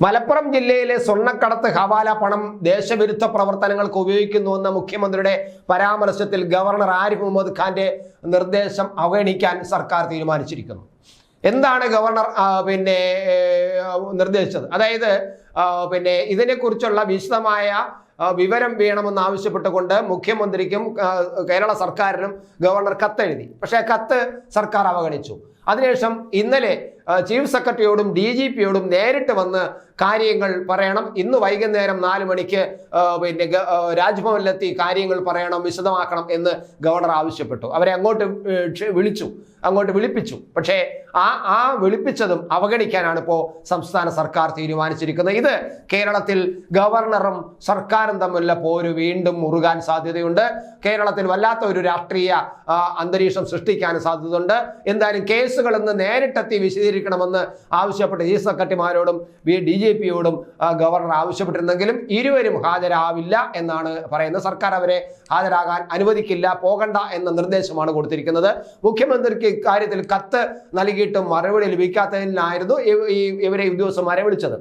മലപ്പുറം ജില്ലയിലെ സ്വർണ്ണക്കടത്ത് ഹവാല പണം ദേശവിരുദ്ധ പ്രവർത്തനങ്ങൾക്ക് ഉപയോഗിക്കുന്നുവെന്ന മുഖ്യമന്ത്രിയുടെ പരാമർശത്തിൽ ഗവർണർ ആരിഫ് മുഹമ്മദ് ഖാന്റെ നിർദ്ദേശം അവഗണിക്കാൻ സർക്കാർ തീരുമാനിച്ചിരിക്കുന്നു. എന്താണ് ഗവർണർ നിർദ്ദേശിച്ചത്? അതായത് ഇതിനെക്കുറിച്ചുള്ള വിശദമായ വിവരം വേണമെന്ന് ആവശ്യപ്പെട്ടുകൊണ്ട് മുഖ്യമന്ത്രിക്കും കേരള സർക്കാരിനും ഗവർണർ കത്തെഴുതി. പക്ഷേ കത്ത് സർക്കാർ അവഗണിച്ചു. അതിനുശേഷം ഇന്നലെ ചീഫ് സെക്രട്ടറിയോടും DGPയോടും നേരിട്ട് വന്ന് കാര്യങ്ങൾ പറയണം, ഇന്ന് വൈകുന്നേരം 4 മണിക്ക് രാജ്ഭവനിലെത്തി കാര്യങ്ങൾ പറയണം, വിശദമാക്കണം എന്ന് ഗവർണർ ആവശ്യപ്പെട്ടു. അവരെ അങ്ങോട്ട് വിളിപ്പിച്ചു. പക്ഷേ ആ വിളിപ്പിച്ചതും അവഗണിക്കാനാണ് ഇപ്പോൾ സംസ്ഥാന സർക്കാർ തീരുമാനിച്ചിരിക്കുന്നത്. ഇത് കേരളത്തിൽ ഗവർണറും സർക്കാരും തമ്മിലുള്ള പോര് വീണ്ടും മുറുകാൻ സാധ്യതയുണ്ട്. കേരളത്തിൽ വല്ലാത്ത ഒരു രാഷ്ട്രീയ അന്തരീക്ഷം സൃഷ്ടിക്കാൻ സാധ്യതയുണ്ട്. എന്തായാലും കേസുകൾ ഇന്ന് നേരിട്ടെത്തി വിശദീകരിക്കണമെന്ന് ആവശ്യപ്പെട്ട് ചീഫ് സെക്രട്ടറിമാരോടും DGPയോടും ഗവർണർ ആവശ്യപ്പെട്ടിരുന്നെങ്കിലും ഇരുവരും ഹാജരാവില്ല എന്നാണ് പറയുന്നത്. സർക്കാർ അവരെ ഹാജരാകാൻ അനുവദിക്കില്ല, പോകണ്ട എന്ന നിർദ്ദേശമാണ് കൊടുത്തിരിക്കുന്നത്. മുഖ്യമന്ത്രിക്ക് ഇക്കാര്യത്തിൽ കത്ത് നൽകിയിട്ടും മറുപടി ലഭിക്കാത്തതിനായിരുന്നു ഇവരെ ഉദ്യോഗസ്ഥന്മാരെ വിളിച്ചത്.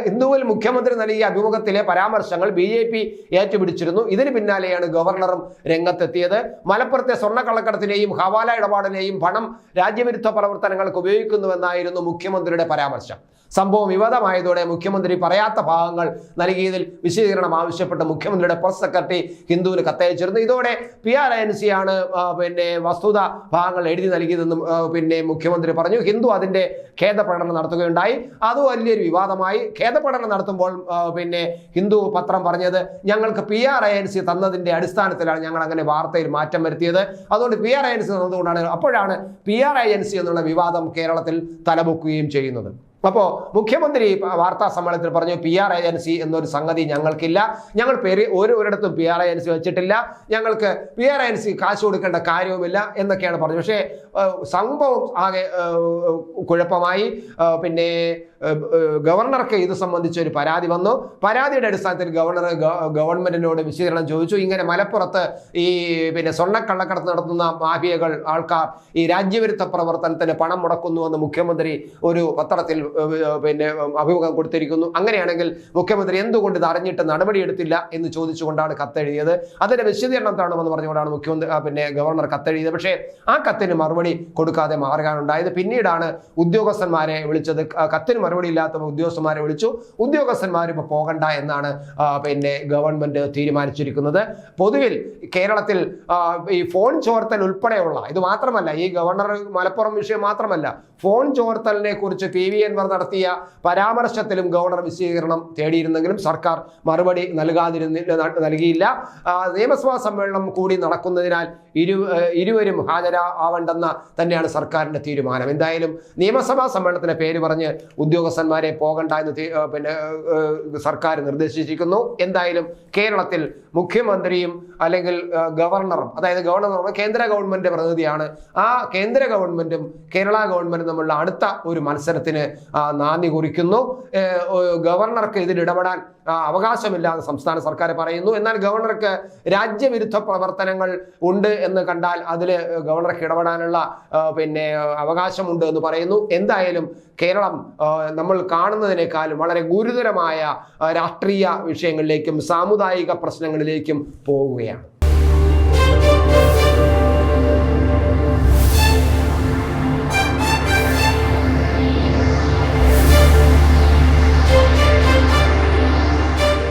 ഹിന്ദുവിൽ മുഖ്യമന്ത്രി നൽകിയ അഭിമുഖത്തിലെ പരാമർശങ്ങൾ BJP ഏറ്റുപിടിച്ചിരുന്നു. ഇതിന് പിന്നാലെയാണ് ഗവർണറും രംഗത്തെത്തിയത്. മലപ്പുറത്തെ സ്വർണ്ണക്കള്ളക്കടത്തിനെയും ഹവാല ഇടപാടിനെയും പണം രാജ്യവിരുദ്ധ പ്രവർത്തനങ്ങൾക്ക് ഉപയോഗിക്കുന്നുവെന്നായിരുന്നു മുഖ്യമന്ത്രിയുടെ പരാമർശം. സംഭവം വിവാദമായതോടെ മുഖ്യമന്ത്രി പറയാത്ത ഭാഗങ്ങൾ നൽകിയതിൽ വിശദീകരണം ആവശ്യപ്പെട്ട് മുഖ്യമന്ത്രിയുടെ പ്രസ് സെക്രട്ടറി ഹിന്ദുവിന് കത്തയച്ചിരുന്നു. ഇതോടെ PRINC ആണ് വസ്തുത ഭാഗങ്ങൾ എഴുതി നൽകിയതെന്നും മുഖ്യമന്ത്രി പറഞ്ഞു. ഹിന്ദു അതിന്റെ ഖേദപ്രകടനം നടത്തുകയുണ്ടായി. അത് വലിയൊരു വിവാദമായി. ഖേദപ്രകടനം നടത്തുമ്പോൾ ഹിന്ദു പത്രം പറഞ്ഞത് ഞങ്ങൾക്ക് PRINC തന്നതിന്റെ അടിസ്ഥാനത്തിലാണ് ഞങ്ങൾ അങ്ങനെ വാർത്തയിൽ മാറ്റം വരുത്തിയത്, അതുകൊണ്ട് PRINC തന്നതുകൊണ്ടാണ്. അപ്പോഴാണ് PRINC എന്നുള്ള വിവാദം കേരളത്തിൽ തലപൊക്കുകയും ചെയ്യുന്നത്. അപ്പോൾ മുഖ്യമന്ത്രി വാർത്താ സമ്മേളനത്തിൽ പറഞ്ഞു, PRINC എന്നൊരു സംഗതി ഞങ്ങൾക്കില്ല, ഞങ്ങൾ ഒരിടത്തും PRINC വെച്ചിട്ടില്ല, ഞങ്ങൾക്ക് PRINC കാശ് കൊടുക്കേണ്ട കാര്യവുമില്ല എന്നൊക്കെയാണ് പറഞ്ഞത്. പക്ഷേ സംഭവം ആകെ കുഴപ്പമായി. ഗവർണർക്ക് ഇത് സംബന്ധിച്ച് ഒരു പരാതി വന്നു. പരാതിയുടെ അടിസ്ഥാനത്തിൽ ഗവർണർ ഗവൺമെന്റിനോട് വിശദീകരണം ചോദിച്ചു. ഇങ്ങനെ മലപ്പുറത്ത് സ്വർണ്ണക്കള്ളക്കടത്ത് നടത്തുന്ന മാഫിയകൾ, ആൾക്കാർ ഈ രാജ്യവിരുദ്ധ പ്രവർത്തനത്തിന് പണം മുടക്കുന്നുവെന്ന് മുഖ്യമന്ത്രി ഒരു പത്രത്തിൽ അഭിമുഖം കൊടുത്തിരിക്കുന്നു. അങ്ങനെയാണെങ്കിൽ മുഖ്യമന്ത്രി എന്തുകൊണ്ട് ഇത് അറിഞ്ഞിട്ട് നടപടിയെടുത്തില്ല എന്ന് ചോദിച്ചുകൊണ്ടാണ് കത്തെഴുതിയത്. അതിന്റെ വിശദീകരണം തരണമെന്ന് പറഞ്ഞുകൊണ്ടാണ് ഗവർണർ കത്തെഴുതിയത്. പക്ഷേ ആ കത്തിന് മറുപടി കൊടുക്കാതെ മാറുകയാണുണ്ടായത്. പിന്നീടാണ് ഉദ്യോഗസ്ഥന്മാരെ വിളിച്ചത്. കത്തിന് മറുപടി ഇല്ലാത്ത ഉദ്യോഗസ്ഥന്മാരെ വിളിച്ചു. ഉദ്യോഗസ്ഥന്മാർ ഇപ്പോൾ പോകണ്ട എന്നാണ് ഗവൺമെന്റ് തീരുമാനിച്ചിരിക്കുന്നത്. പൊതുവിൽ കേരളത്തിൽ ഈ ഫോൺ ചോർത്തൽ ഉൾപ്പെടെയുള്ള, ഇത് മാത്രമല്ല, ഈ ഗവർണർ മലപ്പുറം വിഷയം മാത്രമല്ല, ഫോൺ ചോർത്തലിനെ കുറിച്ച് PV Anwar നടത്തിയ പരാമർശത്തിലും ഗവർണർ വിശദീകരണം തേടിയിരുന്നെങ്കിലും സർക്കാർ മറുപടി നൽകിയില്ല. നിയമസഭാ സമ്മേളനം കൂടി നടക്കുന്നതിനാൽ ഇരുവരും ഹാജരാവേണ്ടെന്ന തന്നെയാണ് സർക്കാരിന്റെ തീരുമാനം. എന്തായാലും നിയമസഭാ സമ്മേളനത്തിന്റെ പേര് പറഞ്ഞ് ഉദ്യോഗസ്ഥന്മാരെ പോകണ്ട എന്ന് സർക്കാർ നിർദ്ദേശിച്ചിരിക്കുന്നു. എന്തായാലും കേരളത്തിൽ മുഖ്യമന്ത്രിയും അല്ലെങ്കിൽ ഗവർണറും, അതായത് ഗവർണർ കേന്ദ്ര ഗവൺമെന്റ് പ്രതിനിധിയാണ്, ആ കേന്ദ്ര ഗവൺമെന്റും കേരള ഗവൺമെന്റും തമ്മിലുള്ള അടുത്ത ഒരു മത്സരത്തിന് നാന്ദി കുറിക്കുന്നു. ഗവർണർക്ക് ഇതിൽ ഇടപെടാൻ അവകാശമില്ലാതെ സംസ്ഥാന സർക്കാർ പറയുന്നു. എന്നാൽ ഗവർണർക്ക് രാജ്യവിരുദ്ധ പ്രവർത്തനങ്ങൾ ഉണ്ട് എന്ന് കണ്ടാൽ അതിൽ ഗവർണർക്ക് ഇടപെടാനുള്ള അവകാശമുണ്ട് എന്ന് പറയുന്നു. എന്തായാലും കേരളം നമ്മൾ കാണുന്നതിനേക്കാളും വളരെ ഗുരുതരമായ രാഷ്ട്രീയ വിഷയങ്ങളിലേക്കും സാമുദായിക പ്രശ്നങ്ങളിലേക്കും പോവുകയാണ്.